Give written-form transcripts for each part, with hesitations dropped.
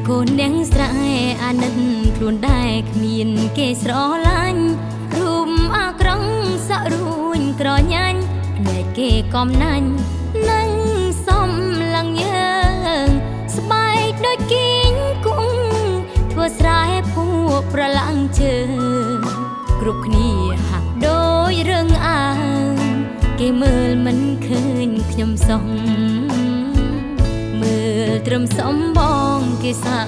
កូននាងស្រែអាណិតខ្លួនដែរគ្មានគេស្រឡាញ់រូបអាក្រង់សក់រួញក្រញាញ់ភ្នែកគេកំណាញ់នឹងសំឡងយើងស្បែកដូចគីងគង់ធ្វើស្រែភួកប្រឡាំងជើងគ្រប់គ្នាហាក់ដូចរឿងអាងគេមើលមិនឃើញខ្ញុំសោះមើលត្រឹមសំបងគេសើ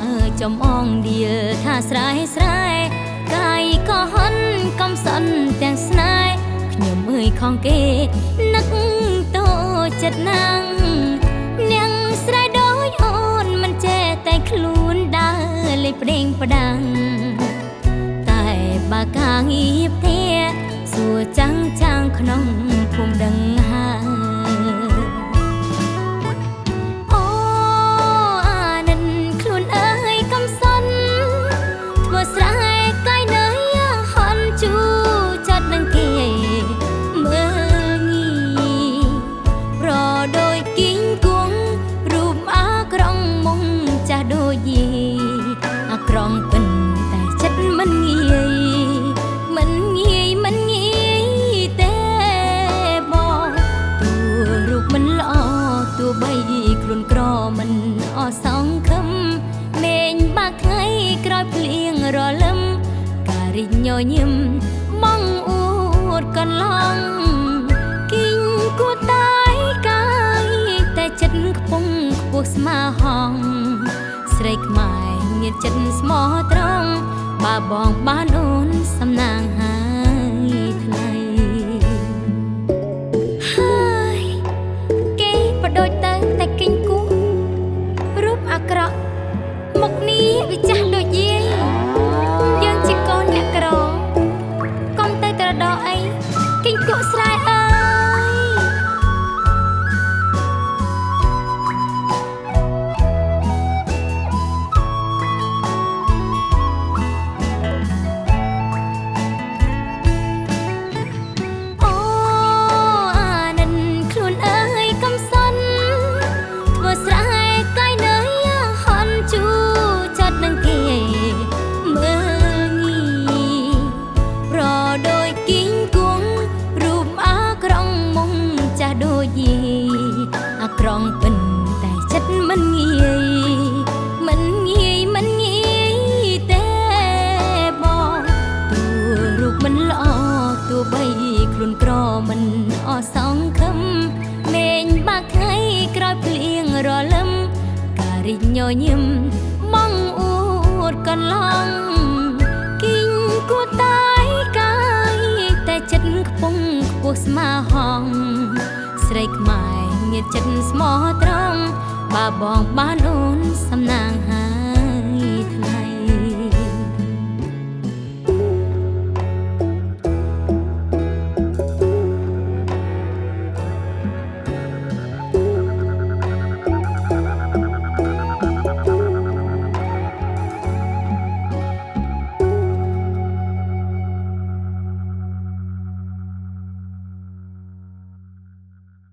ចំអងដៀលថាស្រែស្រែកាយក៏ហិនកំសន់ទាំងស្នេហ៍ខ្ញុំអើយខំគេនឹកតូចចិត្តណាំងនាងស្រែដូចអូនមិនចេះតែខ្លួនដើរលេបប្រេងផ្ដាំងតែបើកាងៀបទេសួរចាំងក្នុងភូមិដឹងហើយក្រងពិនតែចិត្តមិនងាយទេបងតួរូបមិនល្អតួបីខ្លួនក្រមិនអសង្ឃឹមមេញបាក់ថ្ងៃក្រោយភ្លៀងរលឹមការិញញញឹមបងអួតកន្លងគីងគួរតែកាយតែចិត្តខ្ពង់ខ្ពស់ស្មាហងស្រីខ្មែរមានចិត្តស្មោះត្រង់បើបងបានអូនសំណាងហើយថ្លៃហើយគេបដូចទៅតែគិញគូរូបអាក្រក់មុខនេះវាចាស់ដូចយាយយើងជាកូនអ្នកក្រកុំទៅត្រដកអីគិញគក់ស្រែអើក្រងពិនតែចិត្តមិនងាយទេបងតួរូបមិនល្អតួបីខ្លួនក្រមិនអសង្ឃឹមមេញបាក់ថ្ងៃក្រោយភ្លៀងរលឹមការិញញញឹមបងអួតកន្លងគីងគួរតែកាយតែចិត្តខ្ពង់ខ្ពស់ស្មាហងស្រីខ្មែរមានចិត្តស្មោះត្រង់បើបងបានអូនសំណាងហើយ